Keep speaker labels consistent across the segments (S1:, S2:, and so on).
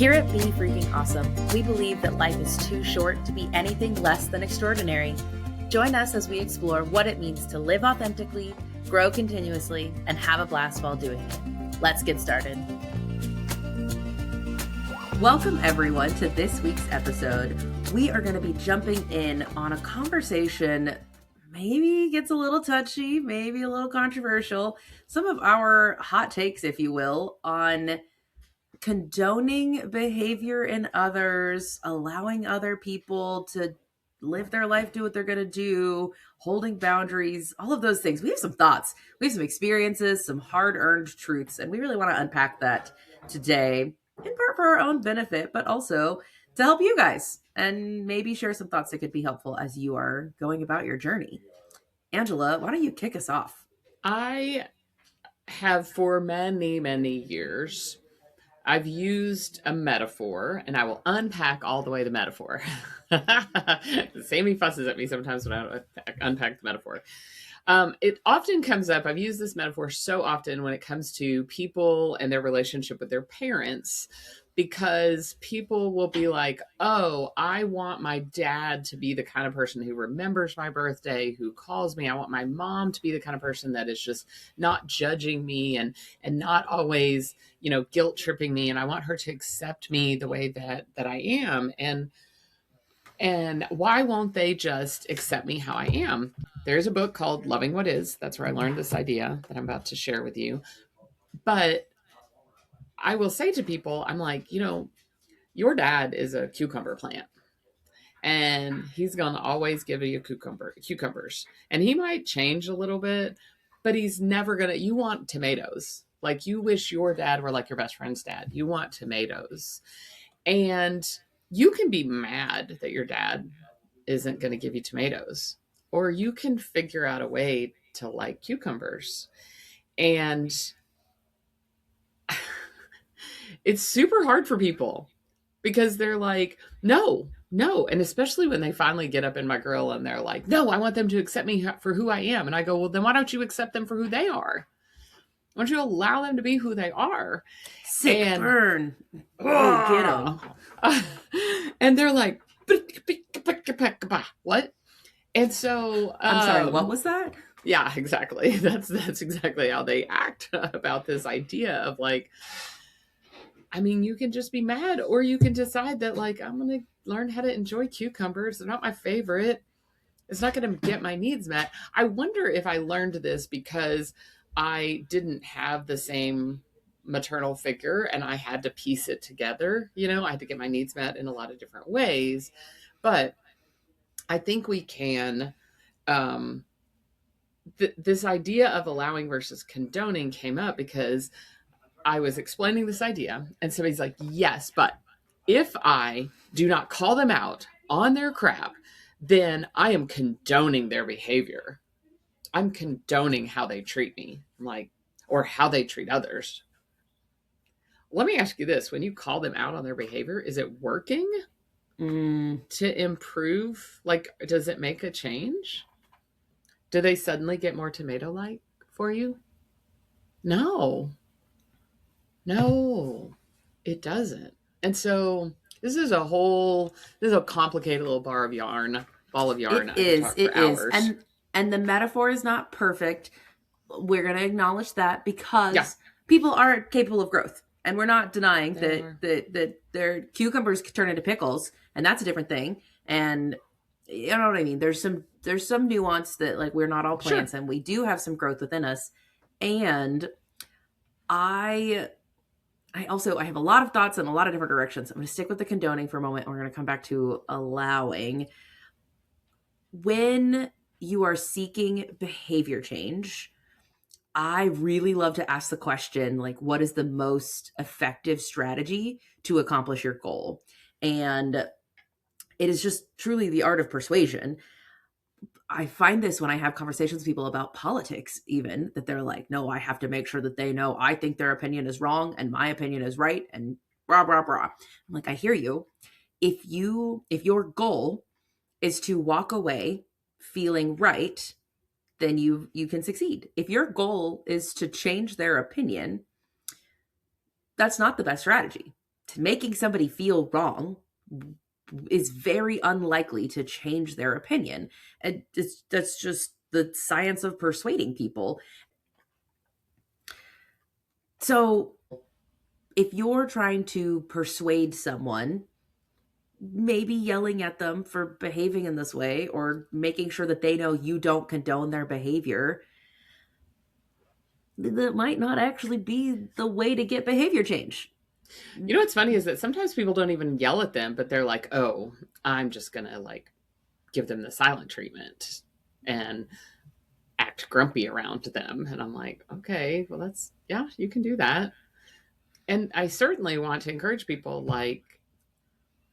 S1: Here at Be Freaking Awesome, we believe that life is too short to be anything less than extraordinary. Join us as we explore what it means to live authentically, grow continuously, and have a blast while doing it. Let's get started. Welcome everyone to this week's episode. We are going to be jumping in on a conversation maybe gets a little touchy, maybe a little controversial. Some of our hot takes, if you will, on condoning behavior in others, allowing other people to live their life, do what they're going to do, holding boundaries, all of those things. We have some thoughts, we have some experiences, some hard-earned truths, and we really want to unpack that today, in part for our own benefit, but also to help you guys and maybe share some thoughts that could be helpful as you are going about your journey. Angela, why don't you kick us off?
S2: I have for many, many years, I've used a metaphor, and I will unpack all the way the metaphor. Sammy fusses at me sometimes when I unpack the metaphor. It often comes up, I've used this metaphor so often when it comes to people and their relationship with their parents, because people will be like, oh, I want my dad to be the kind of person who remembers my birthday, who calls me. I want my mom to be the kind of person that is just not judging me and not always, guilt tripping me. And I want her to accept me the way that I am. And why won't they just accept me how I am? There's a book called Loving What Is. That's where I learned this idea that I'm about to share with you. But I will say to people, I'm like, your dad is a cucumber plant, and he's going to always give you cucumbers. And he might change a little bit, but he's never going to, you want tomatoes. Like, you wish your dad were like your best friend's dad. You want tomatoes. And you can be mad that your dad isn't going to give you tomatoes, or you can figure out a way to like cucumbers. And it's super hard for people because they're like, no. And especially when they finally get up in my grill and they're like, no, I want them to accept me for who I am. And I go, well, then why don't you accept them for who they are? Why don't you allow them to be who they are?
S1: Sick burn. Get them.
S2: And they're like, what? And so
S1: I'm sorry, what was that?
S2: Yeah, exactly. That's exactly how they act about this idea of like, you can just be mad, or you can decide that like, I'm going to learn how to enjoy cucumbers. They're not my favorite. It's not going to get my needs met. I wonder if I learned this because I didn't have the same maternal figure and I had to piece it together. I had to get my needs met in a lot of different ways. But I think we can, this idea of allowing versus condoning came up because I was explaining this idea and somebody's like, yes, but if I do not call them out on their crap, then I am condoning their behavior. I'm condoning how they treat me, or how they treat others. Let me ask you this. When you call them out on their behavior, is it working to improve? Does it make a change? Do they suddenly get more tomato-like for you? No, it doesn't. And so this is a complicated little ball of yarn.
S1: It is. And the metaphor is not perfect. We're going to acknowledge that because people are capable of growth. And we're not denying that their cucumbers turn into pickles, and that's a different thing. And you know what I mean? There's some nuance that like we're not all plants, and we do have some growth within us. And I have a lot of thoughts in a lot of different directions. I'm going to stick with the condoning for a moment. And we're going to come back to allowing. When you are seeking behavior change, I really love to ask the question, like, what is the most effective strategy to accomplish your goal? And it is just truly the art of persuasion. I find this when I have conversations with people about politics, even, that they're like, no, I have to make sure that they know I think their opinion is wrong and my opinion is right and blah, blah, blah. I'm like, I hear you. If your goal is to walk away feeling right, then you can succeed. If your goal is to change their opinion, that's not the best strategy making somebody feel wrong is very unlikely to change their opinion. And that's just the science of persuading people. So if you're trying to persuade someone, maybe yelling at them for behaving in this way or making sure that they know you don't condone their behavior, that might not actually be the way to get behavior change.
S2: You know what's funny is that sometimes people don't even yell at them, but they're like, "Oh, I'm just gonna like give them the silent treatment and act grumpy around them." And I'm like, "Okay, well that's yeah, you can do that." And I certainly want to encourage people like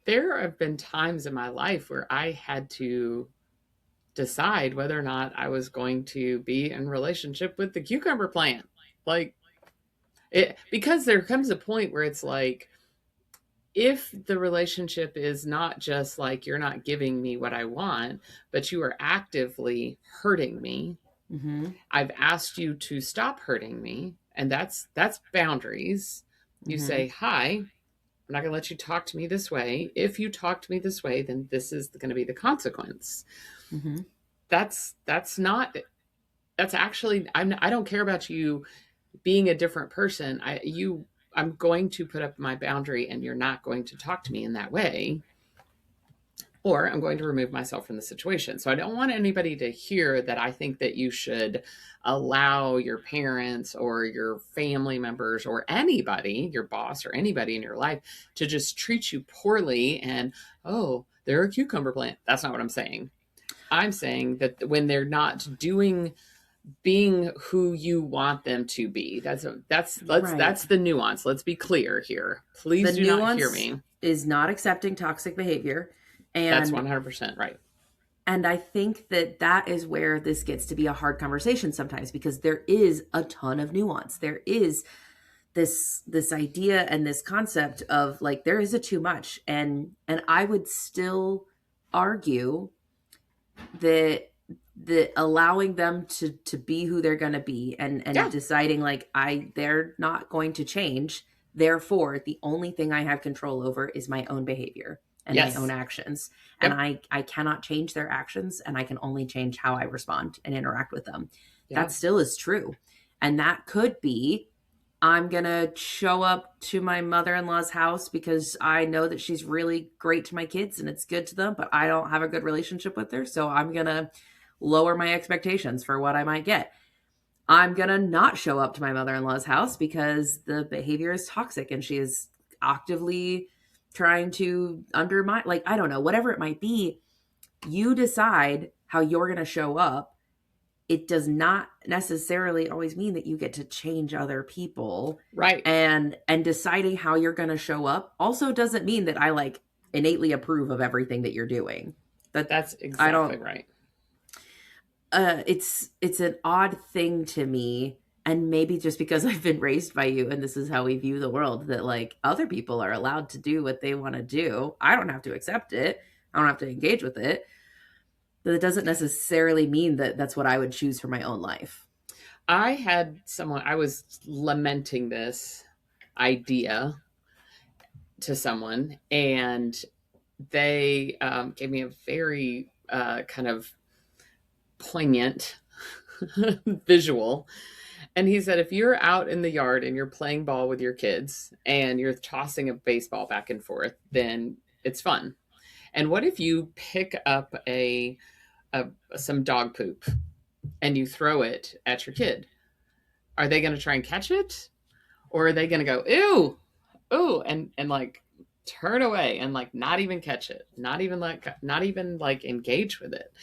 S2: there have been times in my life where I had to decide whether or not I was going to be in relationship with the cucumber plant. Like it because there comes a point where it's like if the relationship is not just like you're not giving me what I want, but you are actively hurting me.
S1: Mm-hmm.
S2: I've asked you to stop hurting me, and that's boundaries. You
S1: Mm-hmm.
S2: say, "Hi, I'm not going to let you talk to me this way. If you talk to me this way, then this is going to be the consequence."
S1: Mm-hmm.
S2: That's not that's actually I don't care about you being a different person. I'm going to put up my boundary and you're not going to talk to me in that way, or I'm going to remove myself from the situation. So I don't want anybody to hear that I think that you should allow your parents or your family members or anybody, your boss or anybody in your life to just treat you poorly and, oh, they're a cucumber plant. That's not what I'm saying. I'm saying that when they're not doing being who you want them to be.
S1: Right.
S2: That's the nuance. Let's be clear here.
S1: The
S2: Please do not hear
S1: nuance
S2: me.
S1: is not accepting toxic behavior.
S2: That's
S1: And
S2: 100% right.
S1: I think that that is where this gets to be a hard conversation sometimes, because there is a ton of nuance. There is this idea and this concept of like there is a too much, and I would still argue that allowing them to be who they're going to be, and
S2: Yeah.
S1: deciding like they're not going to change, therefore the only thing I have control over is my own behavior and my own
S2: Yes.
S1: actions, and
S2: Yep.
S1: I cannot change their actions, and I can only change how I respond and interact with them.
S2: Yeah.
S1: That still is true. And that could be, I'm going to show up to my mother-in-law's house because I know that she's really great to my kids and it's good to them, but I don't have a good relationship with her. So I'm going to lower my expectations for what I might get. I'm going to not show up to my mother-in-law's house because the behavior is toxic and she is actively trying to undermine, like, I don't know, whatever it might be. You decide how you're going to show up. It does not necessarily always mean that you get to change other people,
S2: Right.
S1: and deciding how you're going to show up also doesn't mean that I like innately approve of everything that you're doing. That
S2: That's
S1: I
S2: exactly
S1: don't.
S2: right.
S1: It's an odd thing to me, and maybe just because I've been raised by you and this is how we view the world, that like other people are allowed to do what they want to do. I don't have to accept it. I don't have to engage with it. But it doesn't necessarily mean that that's what I would choose for my own life.
S2: I had someone, I was lamenting this idea to someone, and they gave me a very kind of poignant visual. And he said, if you're out in the yard and you're playing ball with your kids and you're tossing a baseball back and forth, then it's fun. And what if you pick up a some dog poop and you throw it at your kid? Are they going to try and catch it, or are they going to go ew, ooh, and like turn away and like not even catch it, not even like engage with it?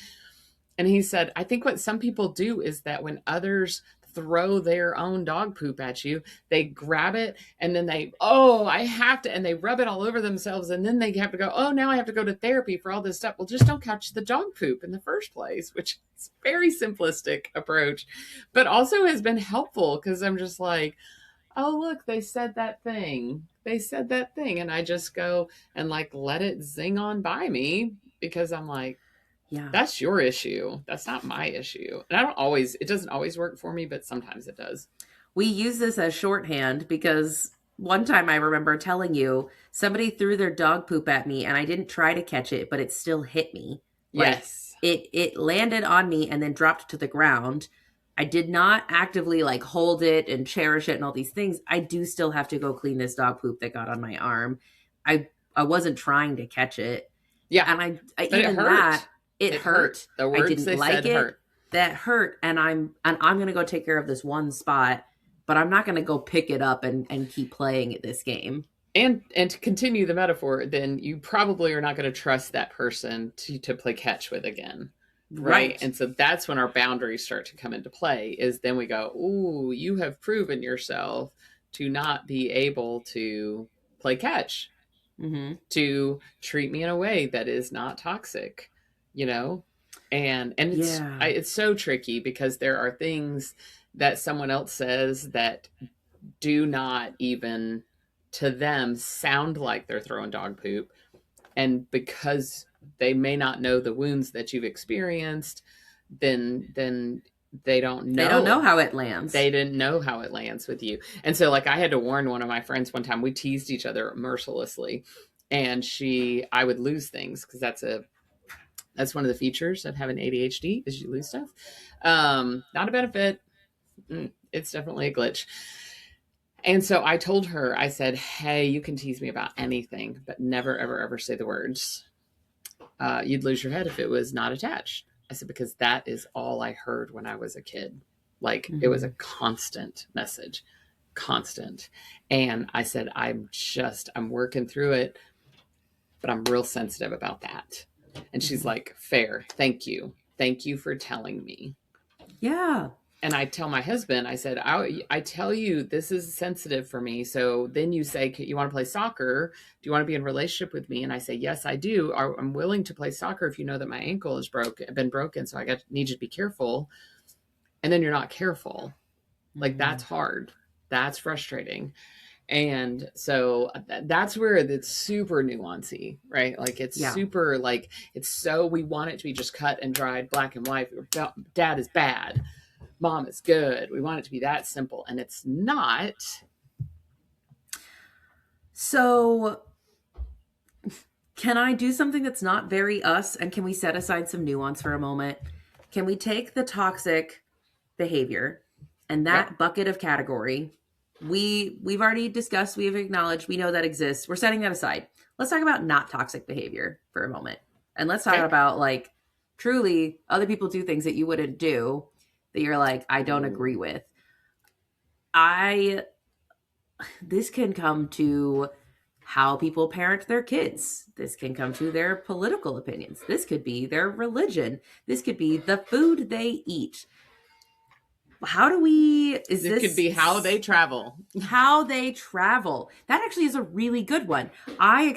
S2: And he said, I think what some people do is that when others throw their own dog poop at you, they grab it and then they, oh, I have to, and they rub it all over themselves. And then they have to go, oh, now I have to go to therapy for all this stuff. Well, just don't catch the dog poop in the first place, which is a very simplistic approach, but also has been helpful because I'm just like, oh, look, they said that thing. They said that thing. And I just go and like let it zing on by me because I'm like,
S1: Yeah.
S2: that's your issue. That's not my issue. And it doesn't always work for me, but sometimes it does.
S1: We use this as shorthand because One time I remember telling you somebody threw their dog poop at me and I didn't try to catch it, but it still hit me. Like
S2: Yes.
S1: it landed on me and then dropped to the ground. I did not actively like hold it and cherish it and all these things. I do still have to go clean this dog poop that got on my arm. I wasn't trying to catch it.
S2: Yeah.
S1: And I
S2: But it
S1: even that
S2: hurt.
S1: it
S2: It hurt.
S1: hurt.
S2: The
S1: I
S2: words
S1: didn't
S2: they
S1: like
S2: said
S1: it.
S2: hurt.
S1: That hurt and I'm going to go take care of this one spot, but I'm not going to go pick it up and keep playing at this game.
S2: And to continue the metaphor, then you probably are not going to trust that person to play catch with again. Right.
S1: Right.
S2: And so that's when our boundaries start to come into play, is then we go, ooh, you have proven yourself to not be able to play catch,
S1: Mm-hmm.
S2: to treat me in a way that is not toxic, you know? And
S1: Yeah.
S2: it's so tricky because there are things that someone else says that do not even to them sound like they're throwing dog poop, and because they may not know the wounds that you've experienced, then they don't
S1: They don't know
S2: know.
S1: how it lands.
S2: They didn't know how it lands with you. And so like I had to warn one of my friends one time. We teased each other mercilessly, and I would lose things because that's one of the features of having ADHD is you lose stuff. Not a benefit. It's definitely a glitch. And so I told her, I said, hey, you can tease me about anything, but never, ever, ever say the words. You'd lose your head if it was not attached. I said, because that is all I heard when I was a kid. Like it was a
S1: Mm-hmm.
S2: constant message, constant. And I said, I'm working through it, but I'm real sensitive about that. And she's
S1: Mm-hmm.
S2: like, fair. Thank you. Thank you for telling me.
S1: Yeah.
S2: And I tell my husband, I said, I tell you, this is sensitive for me. So then you say, you want to play soccer? Do you want to be in a relationship with me? And I say, yes, I do. I'm willing to play soccer if you know that my ankle is been broken. So need you to be careful. And then you're not careful. Like
S1: Mm-hmm.
S2: that's hard. That's frustrating. And so that's where it's super nuancy, right? Like it's
S1: Yeah.
S2: super like, we want it to be just cut and dried, black and white. Dad is bad, mom is good. We want it to be that simple, and it's not.
S1: So can I do something that's not very us? And can we set aside some nuance for a moment? Can we take the toxic behavior and
S2: Yep.
S1: that bucket of category? We've already discussed, we've acknowledged, we know that exists. We're setting that aside. Let's talk about not toxic behavior for a moment. And let's talk
S2: Okay.
S1: about like truly other people do things that you wouldn't do that you're like, I don't agree with. I This can come to how people parent their kids. This can come to their political opinions. This could be their religion. This could be the food they eat. How do we, is
S2: It could be how they travel.
S1: how they travel? That actually is a really good one. I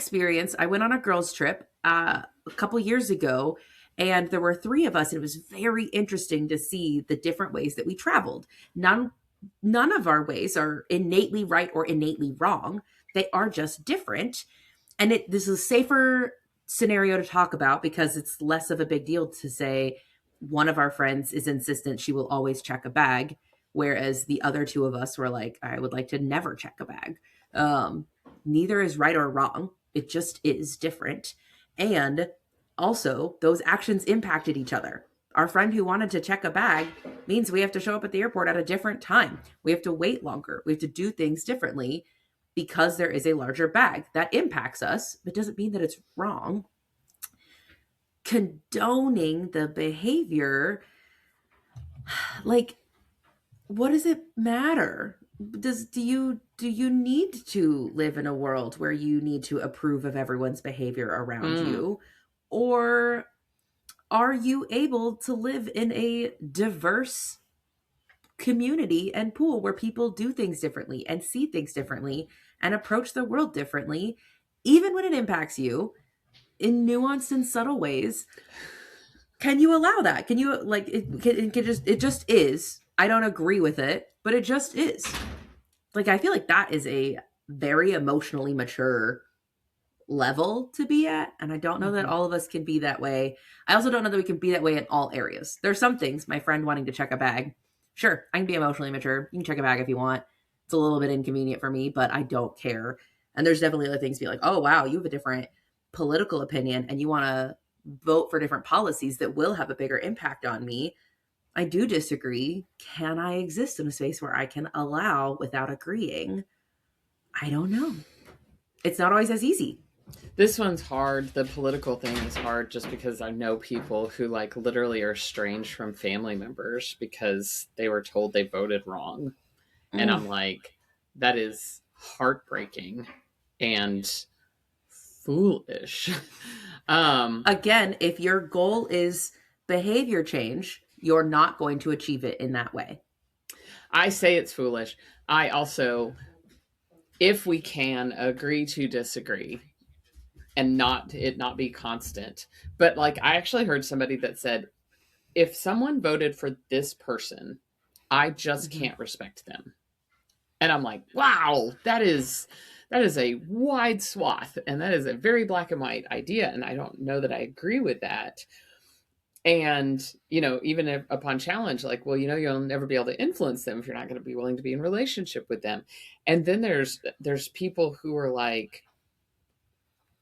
S1: went on a girls' trip a couple years ago, and there were three of us. And it was very interesting to see the different ways that we traveled. None of our ways are innately right or innately wrong. They are just different. And this is a safer scenario to talk about because it's less of a big deal to say one of our friends is insistent she will always check a bag, whereas the other two of us were like, I would like to never check a bag. Neither is right or wrong. It just is different. And also, those actions impacted each other. Our friend who wanted to check a bag means we have to show up at the airport at a different time. We have to wait longer. We have to do things differently because there is a larger bag that impacts us, but doesn't mean that it's wrong. Condoning the behavior, like, what does it matter? Do you need to live in a world where you need to approve of everyone's behavior around you, or are you able to live in a diverse community and pool where people do things differently and see things differently and approach the world differently, even when it impacts you in nuanced and subtle ways? Can you allow that? Can you like it just is. I don't agree with it, but it just is. Like I feel like that is a very emotionally mature level to be at, and I don't know that
S2: Mm-hmm.
S1: all of us can be that way. I also don't know that we can be that way in all areas. There's some things, my friend wanting to check a bag. Sure, I can be emotionally mature. You can check a bag if you want. It's a little bit inconvenient for me, but I don't care. And there's definitely other things to be like, oh, wow, you have a different political opinion and you want to vote for different policies that will have a bigger impact on me. I do disagree. Can I exist in a space where I can allow without agreeing? I don't know. It's not always as easy.
S2: This one's hard. The political thing is hard just because I know people who like literally are estranged from family members because they were told they voted wrong. And
S1: Mm.
S2: I'm like, that is heartbreaking and foolish. um,
S1: Again, if your goal is behavior change, you're not going to achieve it in that way.
S2: I say it's foolish. I also, if we can agree to disagree and not be constant, but like I actually heard somebody that said, if someone voted for this person, I just
S1: Mm-hmm.
S2: can't respect them. And I'm like, wow, that is a wide swath and that is a very black and white idea and I don't know that I agree with that. And even if, upon challenge, like, well, you'll never be able to influence them if you're not going to be willing to be in relationship with them. And then there's people who are like,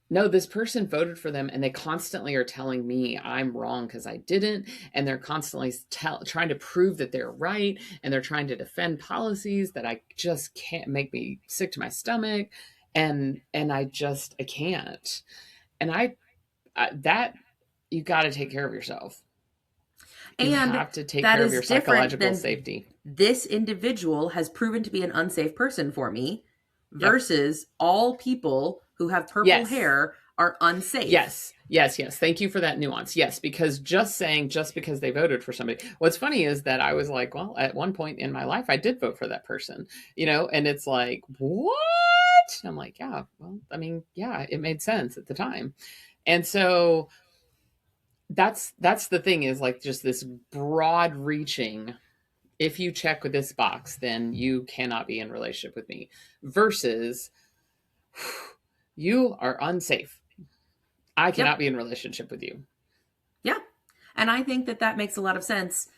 S2: no, this person voted for them and they constantly are telling me I'm wrong because I didn't, and they're constantly trying to prove that they're right, and they're trying to defend policies that I just can't, make me sick to my stomach, and I can't. And I that you got to take care of yourself. You
S1: And
S2: have to take
S1: that
S2: care of
S1: is
S2: your
S1: different
S2: psychological
S1: than
S2: safety.
S1: this individual has proven to be an unsafe person for me
S2: Yep.
S1: versus all people who have purple
S2: Yes.
S1: hair are unsafe.
S2: Yes. Thank you for that nuance. Yes, because just because they voted for somebody. What's funny is that I was like, well, at one point in my life, I did vote for that person, and it's like, what? And I'm like, yeah, well, I mean, yeah, it made sense at the time. And so that's the thing is like just this broad reaching. If you check with this box, then you cannot be in relationship with me versus you are unsafe. I cannot
S1: Yep.
S2: be in relationship with you.
S1: Yeah. And I think that that makes a lot of sense.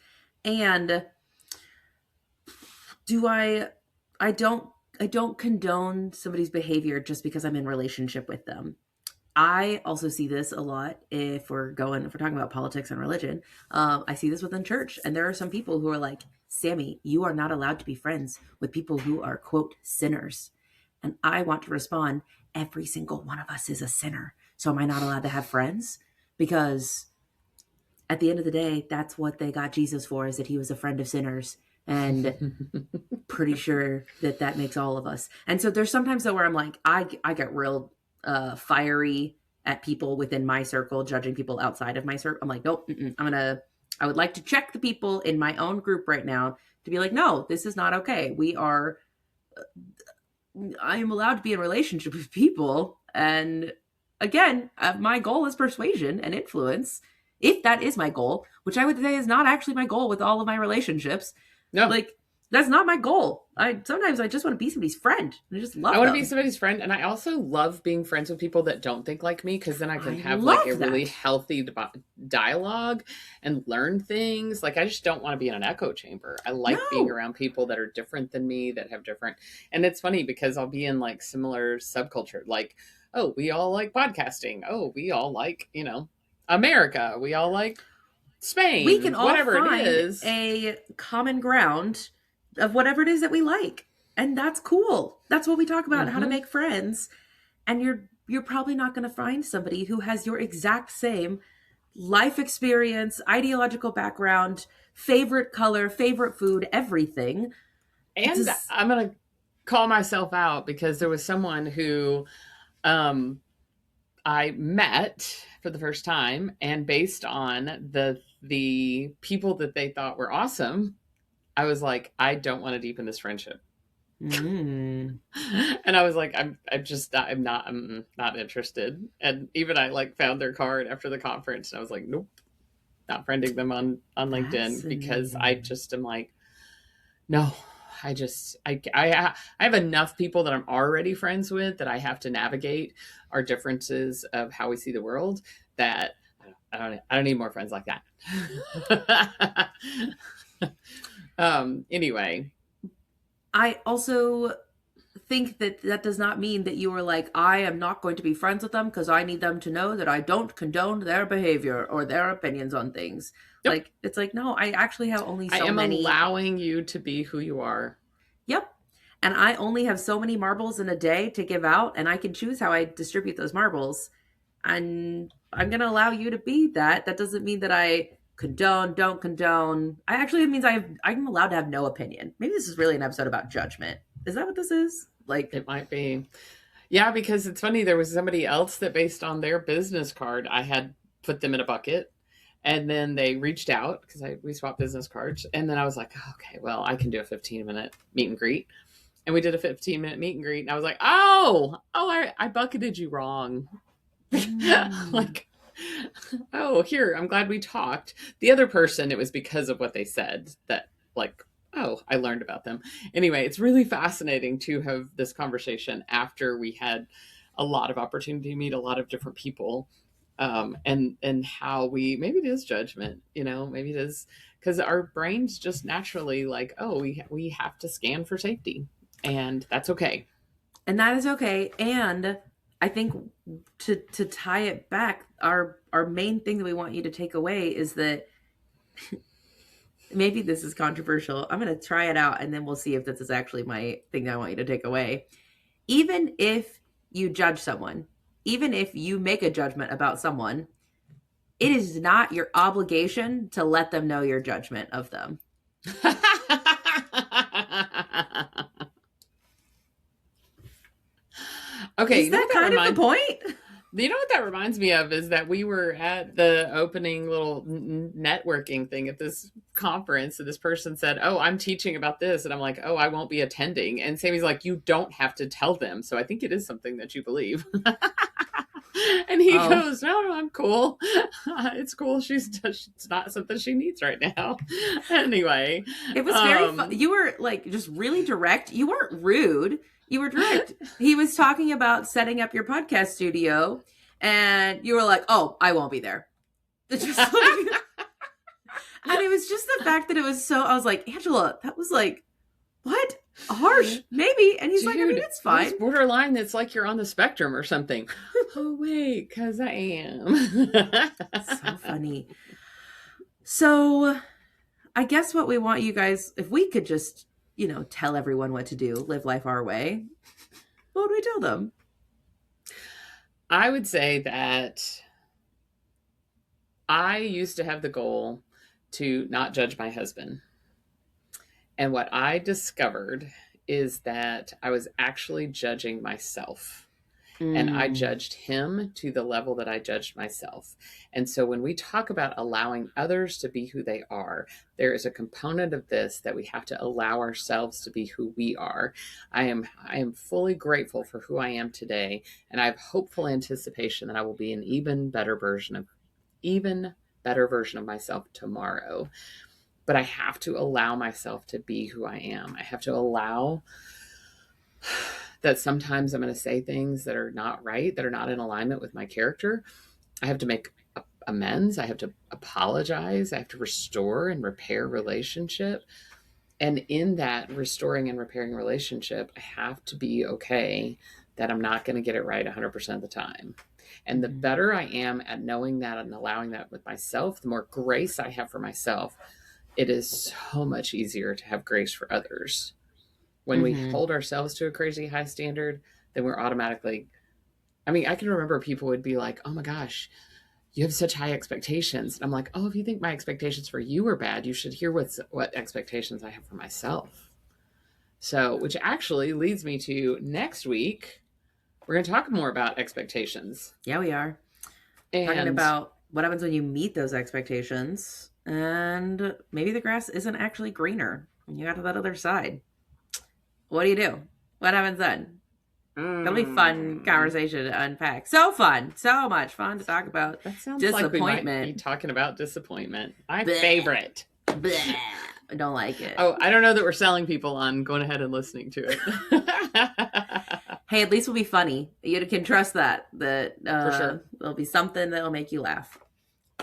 S1: And do I don't I don't condone somebody's behavior just because I'm in relationship with them. I also see this a lot if we're talking about politics and religion. I see this within church, and there are some people who are like, Sammy, you are not allowed to be friends with people who are, quote, sinners. And I want to respond, every single one of us is a sinner. So am I not allowed to have friends? Because at the end of the day, that's what they got Jesus for, is that he was a friend of sinners. And pretty sure that that makes all of us. And so there's sometimes though where I'm like, I get real fiery at people within my circle, judging people outside of my circle. I'm like, nope, I would like to check the people in my own group right now to be like, no, this is not okay. I am allowed to be in relationship with people. And again, my goal is persuasion and influence. If that is my goal, which I would say is not actually my goal with all of my relationships,
S2: No,
S1: like that's not my goal. I just want to be somebody's friend. I just
S2: I
S1: love
S2: want to be
S1: them.
S2: somebody's friend, and I also love being friends with people that don't think like me because then I can
S1: I
S2: have like a
S1: love
S2: really
S1: that.
S2: healthy dialogue and learn things. Like I just don't want to be in an echo chamber. I like being
S1: No.
S2: around people that are different than me, that have different. And it's funny because I'll be in like similar subculture. Like, oh, we all like podcasting. Oh, we all like America. We all like
S1: We can
S2: Spain.
S1: all
S2: Whatever it
S1: find
S2: is.
S1: a common ground of whatever it is that we like. And that's cool. That's what we talk about, how to
S2: Mm-hmm.
S1: make friends. And you're probably not going to find somebody who has your exact same life experience, ideological background, favorite color, favorite food, everything.
S2: And
S1: Does
S2: I'm gonna call myself out because there was someone who um, I met for the first time, and based on the people that they thought were awesome, I was like, I don't want to deepen this friendship.
S1: mm,
S2: And I was like, I'm not interested. And even I like found their card after the conference, and I was like, nope, not friending them on LinkedIn because I
S1: fascinating.
S2: just am like, no, I have enough people that I'm already friends with that I have to navigate our differences of how we see the world. That I don't need more friends like that. Anyway,
S1: I also think that that does not mean that you are like, I am not going to be friends with them because I need them to know that I don't condone their behavior or their opinions on things.
S2: Yep.
S1: Like, it's like, no, I actually have only
S2: I
S1: so
S2: am
S1: many.
S2: allowing you to be who you are.
S1: Yep. And I only have so many marbles in a day to give out, and I can choose how I distribute those marbles. And I'm going to allow you to be that. That doesn't mean that I condone, don't condone. I actually, it means I'm allowed to have no opinion. Maybe this is really an episode about judgment. Is that what this is? Like,
S2: It might be. Yeah, because it's funny. There was somebody else that, based on their business card, I had put them in a bucket. And then they reached out because we swapped business cards. And then I was like, okay, well, I can do a 15-minute meet and greet. And we did a 15-minute meet and greet. And I was like, I bucketed you wrong. Like, oh, here, I'm glad we talked. The other person, it was because of what they said that, like, oh, I learned about them. Anyway, it's really fascinating to have this conversation after we had a lot of opportunity to meet a lot of different people. And how maybe it is judgment, maybe it is because our brains just naturally like, oh, we have to scan for safety, and that's okay.
S1: and that is okay. And I think to tie it back, our main thing that we want you to take away is that maybe this is controversial. I'm going to try it out and then we'll see if this is actually my thing that I want you to take away. Even if you judge someone, even if you make a judgment about someone, it is not your obligation to let them know your judgment of them.
S2: Okay,
S1: is that kind of the point?
S2: You know what that reminds me of is that we were at the opening little networking thing at this conference, and this person said, oh, I'm teaching about this. And I'm like, oh, I won't be attending. And Sammy's like, you don't have to tell them. So I think it is something that you believe. And he goes, no, I'm cool. It's cool. It's not something she needs right now. Anyway.
S1: It was very fun. You were like just really direct. You weren't rude. You were direct. He was talking about setting up your podcast studio, and you were like, oh, I won't be there. It's just like, and it was just the fact that it was so, I was like, Angela, that was like, what? Harsh, maybe. And he's like, I mean, it's fine.
S2: It's borderline. It's like you're on the spectrum or something. Oh, wait, because I am.
S1: So funny. So I guess what we want you guys, if we could just, tell everyone what to do, live life our way, what would we tell them?
S2: I would say that I used to have the goal to not judge my husband. And what I discovered is that I was actually judging myself. And I judged him to the level that I judged myself. And so when we talk about allowing others to be who they are, there is a component of this that we have to allow ourselves to be who we are. I am fully grateful for who I am today, and I have hopeful anticipation that I will be an even better version of myself tomorrow. But I have to allow myself to be who I am. I have to allow that sometimes I'm going to say things that are not right, that are not in alignment with my character. I have to make amends. I have to apologize. I have to restore and repair relationship. And in that restoring and repairing relationship, I have to be okay that I'm not going to get it right 100% of the time. And the better I am at knowing that and allowing that with myself, the more grace I have for myself, it is so much easier to have grace for others. When we hold ourselves to a crazy high standard, then we're automatically, I can remember people would be like, oh my gosh, you have such high expectations. And I'm like, oh, if you think my expectations for you are bad, you should hear what expectations I have for myself. So, which actually leads me to next week, we're going to talk more about expectations.
S1: Yeah, we are. Talking about what happens when you meet those expectations, and maybe the grass isn't actually greener when you got to that other side. What do you do? What happens then? That'll be fun conversation to unpack. So fun. So much fun to talk about.
S2: That sounds
S1: disappointment.
S2: Like we might be talking about disappointment. My favorite.
S1: Blech. I don't like it.
S2: Oh, I don't know that we're selling people on going ahead and listening to it.
S1: Hey, at least we'll be funny. You can trust that. For
S2: sure.
S1: There'll be something that'll make you laugh.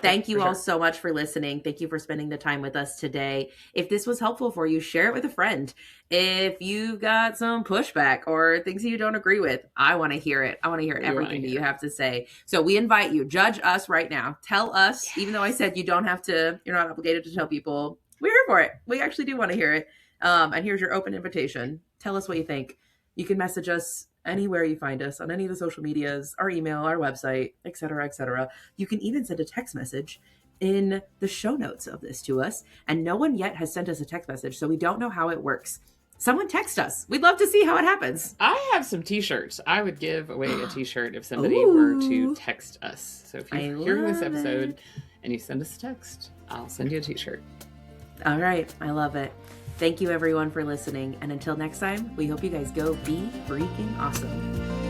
S1: thank you
S2: for
S1: all
S2: sure.
S1: so much for listening. Thank you for spending the time with us today. If this was helpful for you, share it with a friend. If you got some pushback or things you don't agree with, I want to hear it. I want to hear
S2: We want to
S1: everything that
S2: hear
S1: you
S2: it.
S1: have to say. So we invite you, judge us right now. Tell us, even though I
S2: Yes.
S1: said you don't have to, you're not obligated to tell people, we're here for it. We actually do want to hear it. And here's your open invitation. Tell us what you think. You can message us anywhere you find us on any of the social medias, our email, our website, etc., etc. You can even send a text message in the show notes of this to us. And no one yet has sent us a text message, so we don't know how it works. Someone text us. We'd love to see how it happens.
S2: I have some t-shirts. I would give away a t-shirt if somebody were to
S1: Ooh.
S2: text us. So if
S1: I
S2: you're hearing this
S1: love
S2: episode
S1: it.
S2: and you send us a text, I'll send you a t-shirt.
S1: All right. I love it. Thank you, everyone, for listening. And until next time, we hope you guys go be freaking awesome.